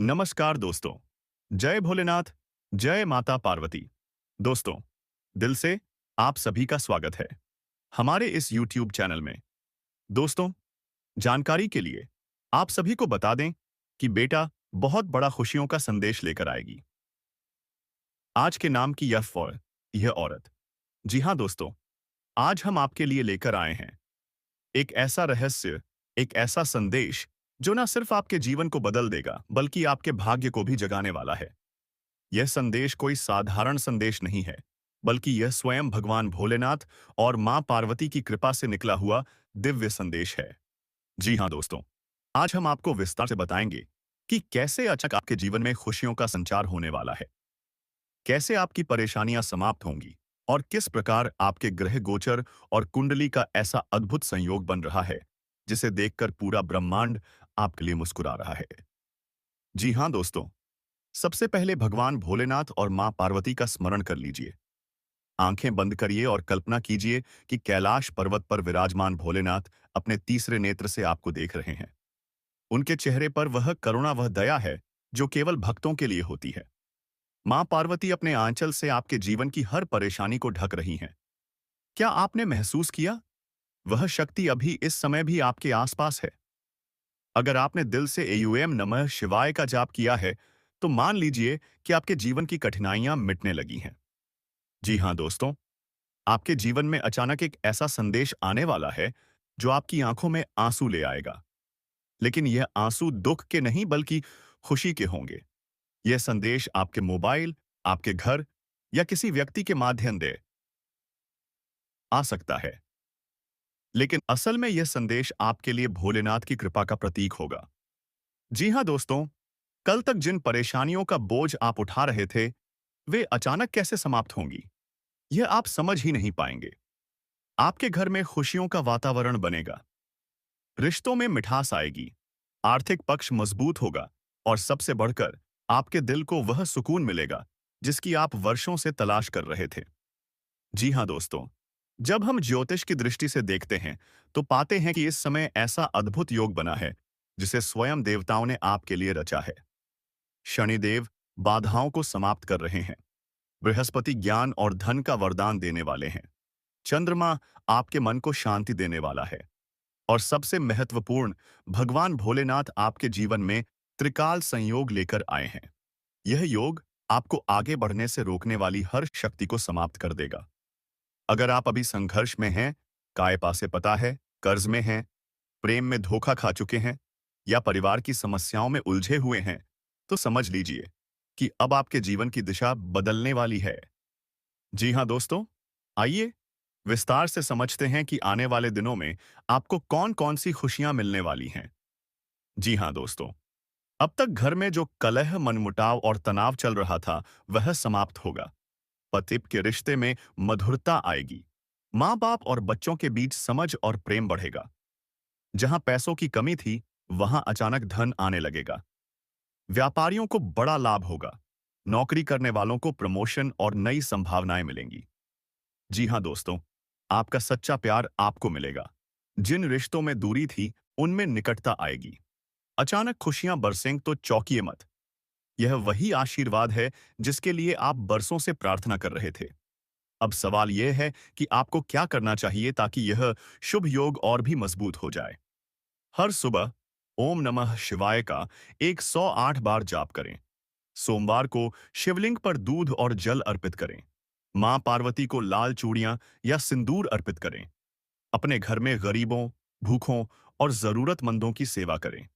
नमस्कार दोस्तों। जय भोलेनाथ। जय माता पार्वती। दोस्तों, दिल से आप सभी का स्वागत है हमारे इस YouTube चैनल में। दोस्तों, जानकारी के लिए आप सभी को बता दें कि बेटा बहुत बड़ा खुशियों का संदेश लेकर आएगी। आज के नाम की यह औरत। जी हाँ दोस्तों, आज हम आपके लिए लेकर आए हैं एक ऐसा रहस्य, एक ऐसा संदेश जो ना सिर्फ आपके जीवन को बदल देगा बल्कि आपके भाग्य को भी जगाने वाला है। यह संदेश कोई साधारण संदेश नहीं है, बल्कि यह स्वयं भगवान भोलेनाथ और मां पार्वती की कृपा से निकला हुआ दिव्य संदेश है। जी हाँ दोस्तों, आज हम आपको विस्तार से बताएंगे कि कैसे अचानक आपके जीवन में खुशियों का संचार होने वाला है, कैसे आपकी परेशानियां समाप्त होंगी और किस प्रकार आपके ग्रह गोचर और कुंडली का ऐसा अद्भुत संयोग बन रहा है जिसे देखकर पूरा ब्रह्मांड आपके लिए मुस्कुरा रहा है। जी हाँ दोस्तों, सबसे पहले भगवान भोलेनाथ और मां पार्वती का स्मरण कर लीजिए। आंखें बंद करिए और कल्पना कीजिए कि कैलाश पर्वत पर विराजमान भोलेनाथ अपने तीसरे नेत्र से आपको देख रहे हैं। उनके चेहरे पर वह करुणा, वह दया है जो केवल भक्तों के लिए होती है। मां पार्वती अपने आंचल से आपके जीवन की हर परेशानी को ढक रही हैं। क्या आपने महसूस किया? वह शक्ति अभी इस समय भी आपके आसपास है। अगर आपने दिल से एयूएम नमः शिवाय का जाप किया है, तो मान लीजिए कि आपके जीवन की कठिनाइयां मिटने लगी हैं। जी हाँ दोस्तों, आपके जीवन में अचानक एक ऐसा संदेश आने वाला है जो आपकी आंखों में आंसू ले आएगा। लेकिन यह आंसू दुख के नहीं बल्कि खुशी के होंगे। यह संदेश आपके मोबाइल, आपके घर या किसी व्यक्ति के माध्यम से आ सकता है। लेकिन असल में यह संदेश आपके लिए भोलेनाथ की कृपा का प्रतीक होगा। जी हाँ दोस्तों, कल तक जिन परेशानियों का बोझ आप उठा रहे थे, वे अचानक कैसे समाप्त होंगी, यह आप समझ ही नहीं पाएंगे। आपके घर में खुशियों का वातावरण बनेगा, रिश्तों में मिठास आएगी, आर्थिक पक्ष मजबूत होगा और सबसे बढ़कर आपके दिल को वह सुकून मिलेगा जिसकी आप वर्षों से तलाश कर रहे थे। जी हाँ दोस्तों, जब हम ज्योतिष की दृष्टि से देखते हैं तो पाते हैं कि इस समय ऐसा अद्भुत योग बना है जिसे स्वयं देवताओं ने आपके लिए रचा है। शनिदेव बाधाओं को समाप्त कर रहे हैं, बृहस्पति ज्ञान और धन का वरदान देने वाले हैं, चंद्रमा आपके मन को शांति देने वाला है और सबसे महत्वपूर्ण, भगवान भोलेनाथ आपके जीवन में त्रिकाल संयोग लेकर आए हैं। यह योग आपको आगे बढ़ने से रोकने वाली हर शक्ति को समाप्त कर देगा। अगर आप अभी संघर्ष में हैं, काय पासे पता है, कर्ज में हैं, प्रेम में धोखा खा चुके हैं या परिवार की समस्याओं में उलझे हुए हैं, तो समझ लीजिए कि अब आपके जीवन की दिशा बदलने वाली है। जी हाँ दोस्तों, आइए विस्तार से समझते हैं कि आने वाले दिनों में आपको कौन-कौन सी खुशियां मिलने वाली हैं। जी हाँ दोस्तों, अब तक घर में जो कलह, मनमुटाव और तनाव चल रहा था, वह समाप्त होगा। पति के रिश्ते में मधुरता आएगी। माँ-बाप और बच्चों के बीच समझ और प्रेम बढ़ेगा। जहां पैसों की कमी थी, वहां अचानक धन आने लगेगा। व्यापारियों को बड़ा लाभ होगा। नौकरी करने वालों को प्रमोशन और नई संभावनाएं मिलेंगी। जी हाँ दोस्तों, आपका सच्चा प्यार आपको मिलेगा। जिन रिश्तों में दूरी थी, उनमें निकटता आएगी। अचानक खुशियां बरसें तो चौंकिए मत। यह वही आशीर्वाद है जिसके लिए आप बरसों से प्रार्थना कर रहे थे। अब सवाल यह है कि आपको क्या करना चाहिए ताकि यह शुभ योग और भी मजबूत हो जाए। हर सुबह ओम नमः शिवाय का 108 बार जाप करें। सोमवार को शिवलिंग पर दूध और जल अर्पित करें। मां पार्वती को लाल चूड़ियां या सिंदूर अर्पित करें। अपने घर में गरीबों, भूखों और जरूरतमंदों की सेवा करें।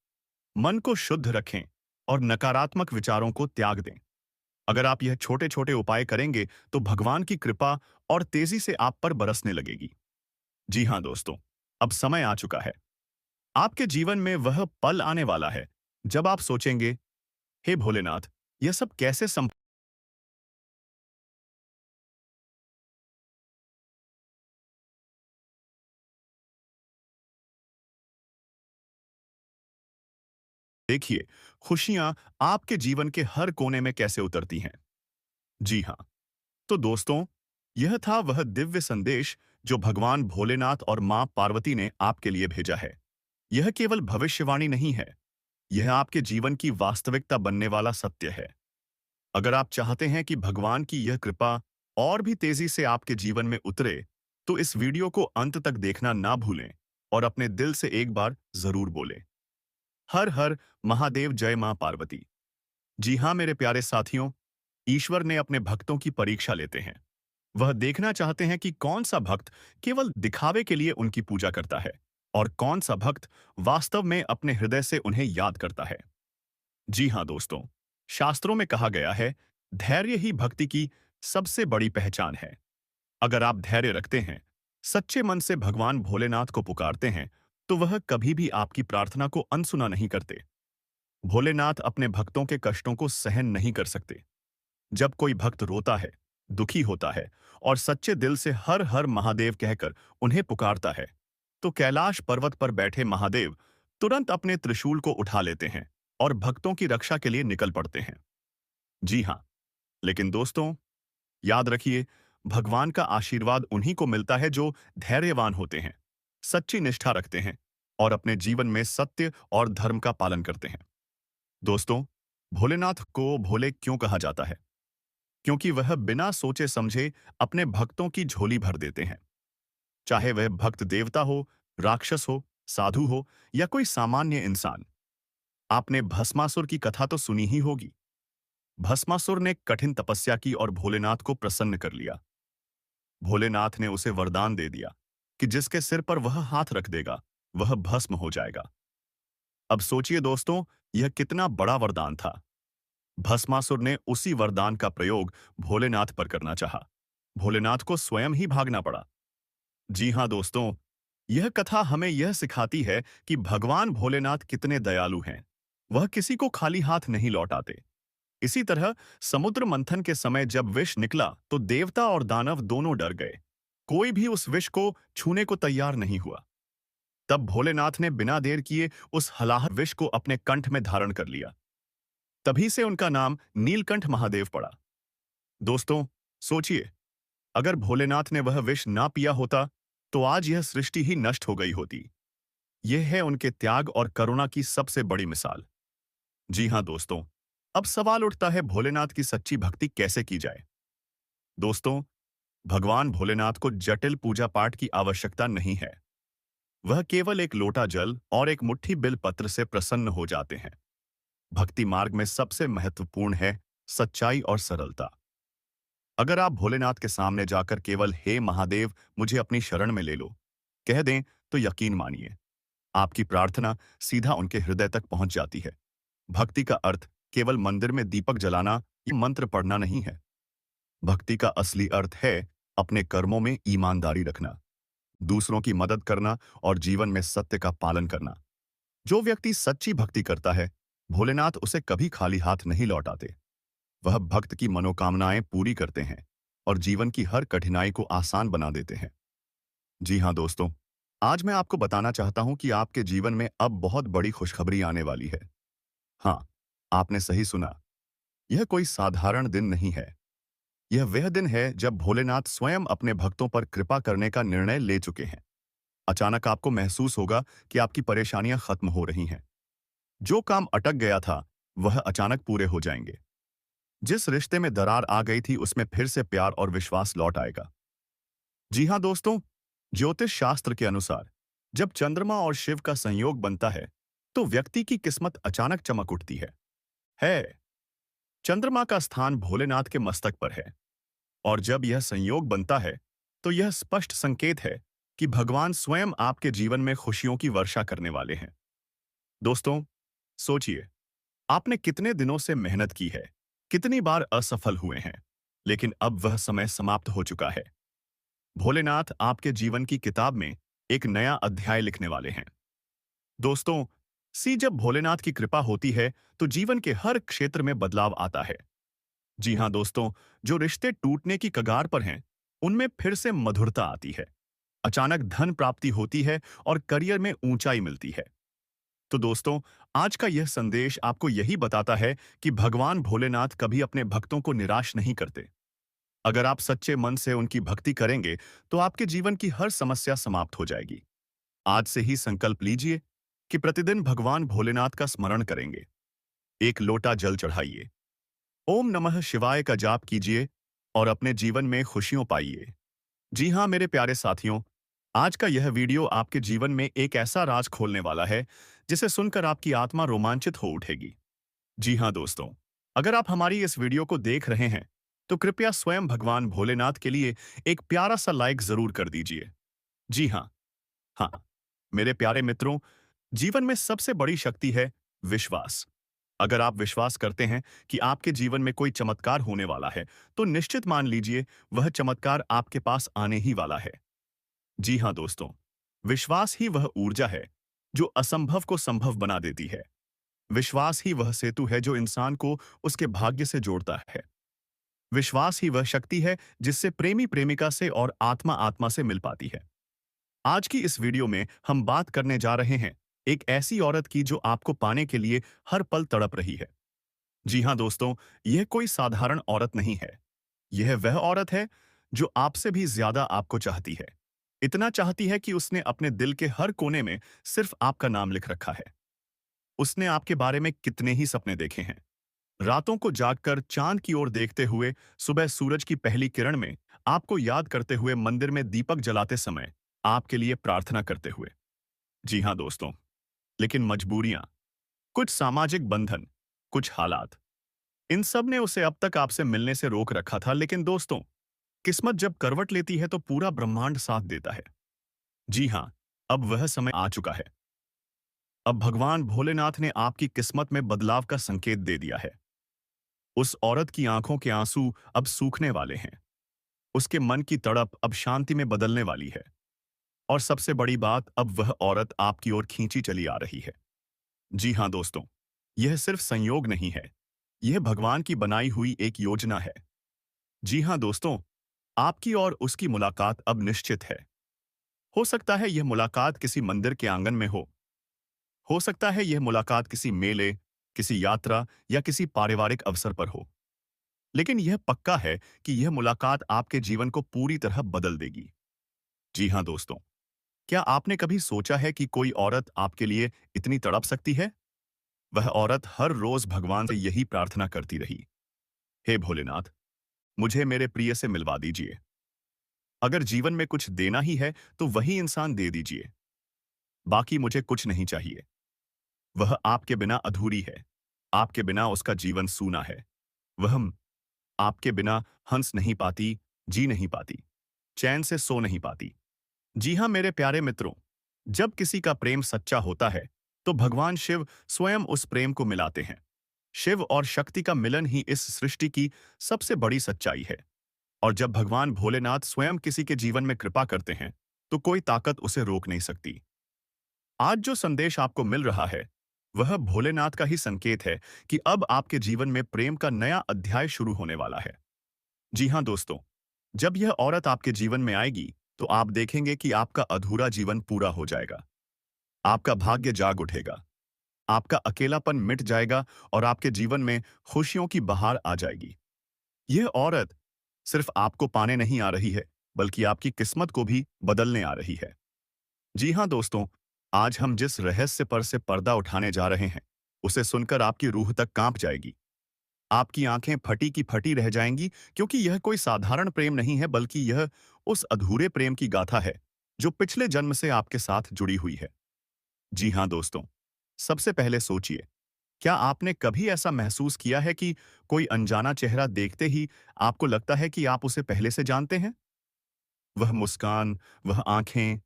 मन को शुद्ध रखें और नकारात्मक विचारों को त्याग दें। अगर आप यह छोटे-छोटे उपाय करेंगे तो भगवान की कृपा और तेजी से आप पर बरसने लगेगी। जी हाँ दोस्तों, अब समय आ चुका है। आपके जीवन में वह पल आने वाला है जब आप सोचेंगे, हे भोलेनाथ, यह सब कैसे संभव। देखिए, खुशियां आपके जीवन के हर कोने में कैसे उतरती हैं। जी हाँ, तो दोस्तों, यह था वह दिव्य संदेश जो भगवान भोलेनाथ और मां पार्वती ने आपके लिए भेजा है। यह केवल भविष्यवाणी नहीं है, यह आपके जीवन की वास्तविकता बनने वाला सत्य है। अगर आप चाहते हैं कि भगवान की यह कृपा और भी तेजी से आपके जीवन में उतरे, तो इस वीडियो को अंत तक देखना ना भूलें और अपने दिल से एक बार जरूर बोलें, हर हर महादेव, जय मां पार्वती। जी हाँ मेरे प्यारे साथियों, ईश्वर ने अपने भक्तों की परीक्षा लेते हैं। वह देखना चाहते हैं कि कौन सा भक्त केवल दिखावे के लिए उनकी पूजा करता है और कौन सा भक्त वास्तव में अपने हृदय से उन्हें याद करता है। जी हाँ दोस्तों, शास्त्रों में कहा गया है, धैर्य ही भक्ति की सबसे बड़ी पहचान है। अगर आप धैर्य रखते हैं, सच्चे मन से भगवान भोलेनाथ को पुकारते हैं, तो वह कभी भी आपकी प्रार्थना को अनसुना नहीं करते। भोलेनाथ अपने भक्तों के कष्टों को सहन नहीं कर सकते। जब कोई भक्त रोता है, दुखी होता है और सच्चे दिल से हर हर महादेव कहकर उन्हें पुकारता है, तो कैलाश पर्वत पर बैठे महादेव तुरंत अपने त्रिशूल को उठा लेते हैं और भक्तों की रक्षा के लिए निकल पड़ते हैं। जी हाँ, लेकिन दोस्तों, याद रखिए, भगवान का आशीर्वाद उन्हीं को मिलता है जो धैर्यवान होते हैं, सच्ची निष्ठा रखते हैं और अपने जीवन में सत्य और धर्म का पालन करते हैं। दोस्तों, भोलेनाथ को भोले क्यों कहा जाता है? क्योंकि वह बिना सोचे समझे अपने भक्तों की झोली भर देते हैं। चाहे वह भक्त देवता हो, राक्षस हो, साधु हो या कोई सामान्य इंसान। आपने भस्मासुर की कथा तो सुनी ही होगी। भस्मासुर ने कठिन तपस्या की और भोलेनाथ को प्रसन्न कर लिया। भोलेनाथ ने उसे वरदान दे दिया कि जिसके सिर पर वह हाथ रख देगा, वह भस्म हो जाएगा। अब सोचिए दोस्तों, यह कितना बड़ा वरदान था। भस्मासुर ने उसी वरदान का प्रयोग भोलेनाथ पर करना चाहा। भोलेनाथ को स्वयं ही भागना पड़ा। जी हाँ दोस्तों, यह कथा हमें यह सिखाती है कि भगवान भोलेनाथ कितने दयालु हैं। वह किसी को खाली हाथ नहीं लौटाते। इसी तरह समुद्र मंथन के समय जब विष निकला तो देवता और दानव दोनों डर गए। कोई भी उस विष को छूने को तैयार नहीं हुआ। तब भोलेनाथ ने बिना देर किए उस हलाहल विष को अपने कंठ में धारण कर लिया। तभी से उनका नाम नीलकंठ महादेव पड़ा। दोस्तों, सोचिए, अगर भोलेनाथ ने वह विष ना पिया होता, तो आज यह सृष्टि ही नष्ट हो गई होती। यह है उनके त्याग और करुणा की सबसे बड़ी मिसाल। जी हाँ दोस्तों, अब सवाल उठता है, भोलेनाथ की सच्ची भक्ति कैसे की जाए? दोस्तों, भगवान भोलेनाथ को जटिल पूजा पाठ की आवश्यकता नहीं है। वह केवल एक लोटा जल और एक मुट्ठी बिल पत्र से प्रसन्न हो जाते हैं। भक्ति मार्ग में सबसे महत्वपूर्ण है सच्चाई और सरलता। अगर आप भोलेनाथ के सामने जाकर केवल हे महादेव, मुझे अपनी शरण में ले लो कह दें, तो यकीन मानिए, आपकी प्रार्थना सीधा उनके हृदय तक पहुंच जाती है। भक्ति का अर्थ केवल मंदिर में दीपक जलाना या मंत्र पढ़ना नहीं है। भक्ति का असली अर्थ है अपने कर्मों में ईमानदारी रखना, दूसरों की मदद करना और जीवन में सत्य का पालन करना। जो व्यक्ति सच्ची भक्ति करता है, भोलेनाथ उसे कभी खाली हाथ नहीं लौटाते। वह भक्त की मनोकामनाएं पूरी करते हैं और जीवन की हर कठिनाई को आसान बना देते हैं। जी हाँ दोस्तों, आज मैं आपको बताना चाहता हूं कि आपके जीवन में अब बहुत बड़ी खुशखबरी आने वाली है। हाँ, आपने सही सुना। यह कोई साधारण दिन नहीं है। यह वह दिन है जब भोलेनाथ स्वयं अपने भक्तों पर कृपा करने का निर्णय ले चुके हैं। अचानक आपको महसूस होगा कि आपकी परेशानियां खत्म हो रही हैं। जो काम अटक गया था, वह अचानक पूरे हो जाएंगे। जिस रिश्ते में दरार आ गई थी, उसमें फिर से प्यार और विश्वास लौट आएगा। जी हाँ दोस्तों, ज्योतिष शास्त्र के अनुसार जब चंद्रमा और शिव का संयोग बनता है, तो व्यक्ति की किस्मत अचानक चमक उठती है। चंद्रमा का स्थान भोलेनाथ के मस्तक पर है और जब यह संयोग बनता है, तो यह स्पष्ट संकेत है कि भगवान स्वयं आपके जीवन में खुशियों की वर्षा करने वाले हैं। दोस्तों, सोचिए, आपने कितने दिनों से मेहनत की है, कितनी बार असफल हुए हैं, लेकिन अब वह समय समाप्त हो चुका है। भोलेनाथ आपके जीवन की किताब में एक नया अध्याय लिखने वाले हैं। दोस्तों, जब भोलेनाथ की कृपा होती है, तो जीवन के हर क्षेत्र में बदलाव आता है। जी हाँ दोस्तों, जो रिश्ते टूटने की कगार पर हैं, उनमें फिर से मधुरता आती है। अचानक धन प्राप्ति होती है और करियर में ऊंचाई मिलती है। तो दोस्तों, आज का यह संदेश आपको यही बताता है कि भगवान भोलेनाथ कभी अपने भक्तों को निराश नहीं करते। अगर आप सच्चे मन से उनकी भक्ति करेंगे, तो आपके जीवन की हर समस्या समाप्त हो जाएगी। आज से ही संकल्प लीजिए, कि प्रतिदिन भगवान भोलेनाथ का स्मरण करेंगे। एक लोटा जल चढ़ाइए, ओम नमः शिवाय का जाप कीजिए और अपने जीवन में खुशियों पाइए। जी हाँ मेरे प्यारे साथियों, आज का यह वीडियो आपके जीवन में एक ऐसा राज खोलने वाला है जिसे सुनकर आपकी आत्मा रोमांचित हो उठेगी। जी हाँ दोस्तों, अगर आप हमारी इस वीडियो को देख रहे हैं तो कृपया स्वयं भगवान भोलेनाथ के लिए एक प्यारा सा लाइक जरूर कर दीजिए। जी हाँ, हाँ, मेरे प्यारे मित्रों, जीवन में सबसे बड़ी शक्ति है विश्वास। अगर आप विश्वास करते हैं कि आपके जीवन में कोई चमत्कार होने वाला है, तो निश्चित मान लीजिए वह चमत्कार आपके पास आने ही वाला है। जी हाँ दोस्तों, विश्वास ही वह ऊर्जा है जो असंभव को संभव बना देती है। विश्वास ही वह सेतु है जो इंसान को उसके भाग्य से जोड़ता है। विश्वास ही वह शक्ति है जिससे प्रेमी प्रेमिका से और आत्मा आत्मा से मिल पाती है। आज की इस वीडियो में हम बात करने जा रहे हैं एक ऐसी औरत की जो आपको पाने के लिए हर पल तड़प रही है। जी हाँ दोस्तों, यह कोई साधारण औरत नहीं है। यह वह औरत है जो आपसे भी ज्यादा आपको चाहती है। इतना चाहती है कि उसने अपने दिल के हर कोने में सिर्फ आपका नाम लिख रखा है। उसने आपके बारे में कितने ही सपने देखे हैं। रातों को जागकर चांद की ओर देखते हुए, सुबह सूरज की पहली किरण में आपको याद करते हुए, मंदिर में दीपक जलाते समय आपके लिए प्रार्थना करते हुए। जी हाँ दोस्तों, लेकिन मजबूरियां, कुछ सामाजिक बंधन, कुछ हालात, इन सब ने उसे अब तक आपसे मिलने से रोक रखा था। लेकिन दोस्तों, किस्मत जब करवट लेती है तो पूरा ब्रह्मांड साथ देता है। जी हाँ, अब वह समय आ चुका है। अब भगवान भोलेनाथ ने आपकी किस्मत में बदलाव का संकेत दे दिया है। उस औरत की आंखों के आंसू अब सूखने वाले हैं। उसके मन की तड़प अब शांति में बदलने वाली है। और सबसे बड़ी बात, अब वह औरत आपकी ओर खींची चली आ रही है। जी हाँ दोस्तों, यह सिर्फ संयोग नहीं है, यह भगवान की बनाई हुई एक योजना है। जी हाँ दोस्तों, आपकी और उसकी मुलाकात अब निश्चित है। हो सकता है यह मुलाकात किसी मंदिर के आंगन में हो सकता है यह मुलाकात किसी मेले, किसी यात्रा या किसी पारिवारिक अवसर पर हो। लेकिन यह पक्का है कि यह मुलाकात आपके जीवन को पूरी तरह बदल देगी। जी हाँ दोस्तों, क्या आपने कभी सोचा है कि कोई औरत आपके लिए इतनी तड़प सकती है? वह औरत हर रोज भगवान से यही प्रार्थना करती रही, हे भोलेनाथ, मुझे मेरे प्रिय से मिलवा दीजिए। अगर जीवन में कुछ देना ही है तो वही इंसान दे दीजिए, बाकी मुझे कुछ नहीं चाहिए। वह आपके बिना अधूरी है, आपके बिना उसका जीवन सूना है। वह आपके बिना हंस नहीं पाती, जी नहीं पाती, चैन से सो नहीं पाती। जी हाँ मेरे प्यारे मित्रों, जब किसी का प्रेम सच्चा होता है तो भगवान शिव स्वयं उस प्रेम को मिलाते हैं। शिव और शक्ति का मिलन ही इस सृष्टि की सबसे बड़ी सच्चाई है। और जब भगवान भोलेनाथ स्वयं किसी के जीवन में कृपा करते हैं तो कोई ताकत उसे रोक नहीं सकती। आज जो संदेश आपको मिल रहा है वह भोलेनाथ का ही संकेत है कि अब आपके जीवन में प्रेम का नया अध्याय शुरू होने वाला है। जी हाँ दोस्तों, जब यह औरत आपके जीवन में आएगी तो आप देखेंगे कि आपका अधूरा जीवन पूरा हो जाएगा। आपका भाग्य जाग उठेगा, आपका अकेलापन मिट जाएगा और आपके जीवन में खुशियों की बहार आ जाएगी। यह औरत सिर्फ आपको पाने नहीं आ रही है, बल्कि आपकी किस्मत को भी बदलने आ रही है। जी हाँ दोस्तों, आज हम जिस रहस्य पर से पर्दा उठाने जा रहे हैं, उसे सुनकर आपकी रूह तक कांप जाएगी। आपकी आंखें फटी की फटी रह जाएंगी, क्योंकि यह कोई साधारण प्रेम नहीं है, बल्कि यह उस अधूरे प्रेम की गाथा है जो पिछले जन्म से आपके साथ जुड़ी हुई है। जी हाँ दोस्तों, सबसे पहले सोचिए, क्या आपने कभी ऐसा महसूस किया है कि कोई अनजाना चेहरा देखते ही आपको लगता है कि आप उसे पहले से जानते हैं? वह मुस्कान, वह आंखें,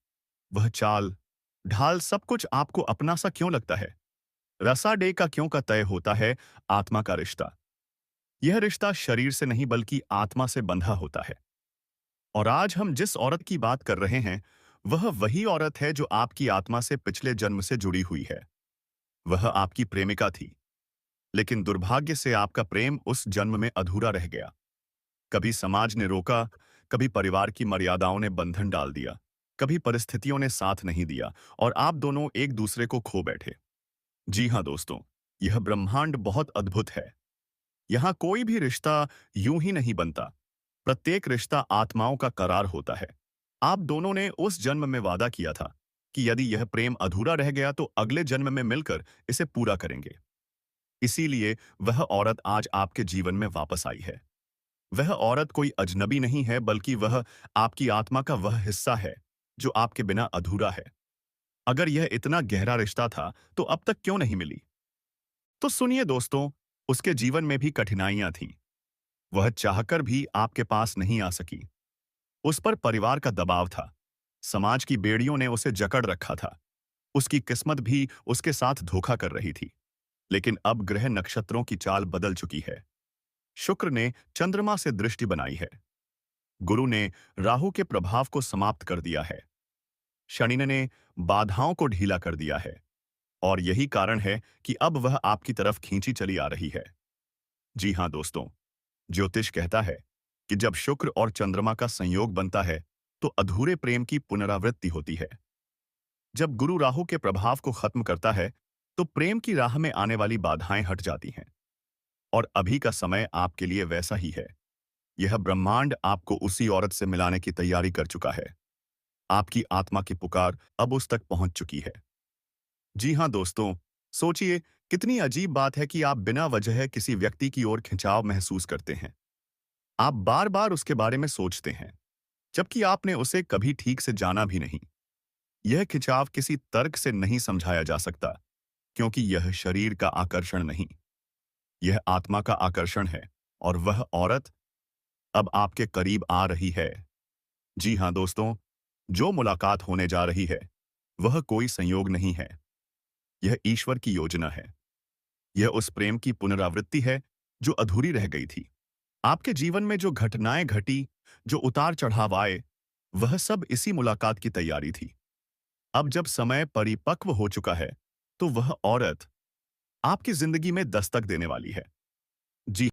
वह चाल, ढाल, सब कुछ आपको अपना सा क्यों लगता है? रसा डे का क्यों का तय होता है आत्मा का रिश्ता। यह रिश्ता शरीर से नहीं बल्कि आत्मा से बंधा होता है। और आज हम जिस औरत की बात कर रहे हैं, वह वही औरत है जो आपकी आत्मा से पिछले जन्म से जुड़ी हुई है। वह आपकी प्रेमिका थी, लेकिन दुर्भाग्य से आपका प्रेम उस जन्म में अधूरा रह गया। कभी समाज ने रोका, कभी परिवार की मर्यादाओं ने बंधन डाल दिया, कभी परिस्थितियों ने साथ नहीं दिया और आप दोनों एक दूसरे को खो बैठे। जी हाँ दोस्तों, यह ब्रह्मांड बहुत अद्भुत है। यहाँ कोई भी रिश्ता यूं ही नहीं बनता। प्रत्येक रिश्ता आत्माओं का करार होता है। आप दोनों ने उस जन्म में वादा किया था कि यदि यह प्रेम अधूरा रह गया तो अगले जन्म में मिलकर इसे पूरा करेंगे। इसीलिए वह औरत आज आपके जीवन में वापस आई है। वह औरत कोई अजनबी नहीं है, बल्कि वह आपकी आत्मा का वह हिस्सा है जो आपके बिना अधूरा है। अगर यह इतना गहरा रिश्ता था तो अब तक क्यों नहीं मिली? तो सुनिए दोस्तों, उसके जीवन में भी कठिनाइयां थीं। वह चाहकर भी आपके पास नहीं आ सकी। उस पर परिवार का दबाव था। समाज की बेड़ियों ने उसे जकड़ रखा था। उसकी किस्मत भी उसके साथ धोखा कर रही थी। लेकिन अब ग्रह नक्षत्रों की चाल बदल चुकी है। शुक्र ने चंद्रमा से दृष्टि बनाई है। गुरु ने राहु के प्रभाव को समाप्त कर दिया है। शनि ने बाधाओं को ढीला कर दिया है। और यही कारण है कि अब वह आपकी तरफ खींची चली आ रही है। जी हां दोस्तों, ज्योतिष कहता है कि जब शुक्र और चंद्रमा का संयोग बनता है तो अधूरे प्रेम की पुनरावृत्ति होती है। जब गुरु राहु के प्रभाव को खत्म करता है तो प्रेम की राह में आने वाली बाधाएं हट जाती हैं। और अभी का समय आपके लिए वैसा ही है। यह ब्रह्मांड आपको उसी औरत से मिलाने की तैयारी कर चुका है। आपकी आत्मा की पुकार अब उस तक पहुंच चुकी है। जी हां दोस्तों, सोचिए, कितनी अजीब बात है कि आप बिना वजह किसी व्यक्ति की ओर खिंचाव महसूस करते हैं। आप बार बार उसके बारे में सोचते हैं, जबकि आपने उसे कभी ठीक से जाना भी नहीं। यह खिंचाव किसी तर्क से नहीं समझाया जा सकता, क्योंकि यह शरीर का आकर्षण नहीं, यह आत्मा का आकर्षण है। और वह औरत अब आपके करीब आ रही है। जी हां दोस्तों, जो मुलाकात होने जा रही है वह कोई संयोग नहीं है। यह ईश्वर की योजना है। यह उस प्रेम की पुनरावृत्ति है जो अधूरी रह गई थी। आपके जीवन में जो घटनाएं घटी, जो उतार चढ़ाव आए, वह सब इसी मुलाकात की तैयारी थी। अब जब समय परिपक्व हो चुका है तो वह औरत आपकी जिंदगी में दस्तक देने वाली है। जी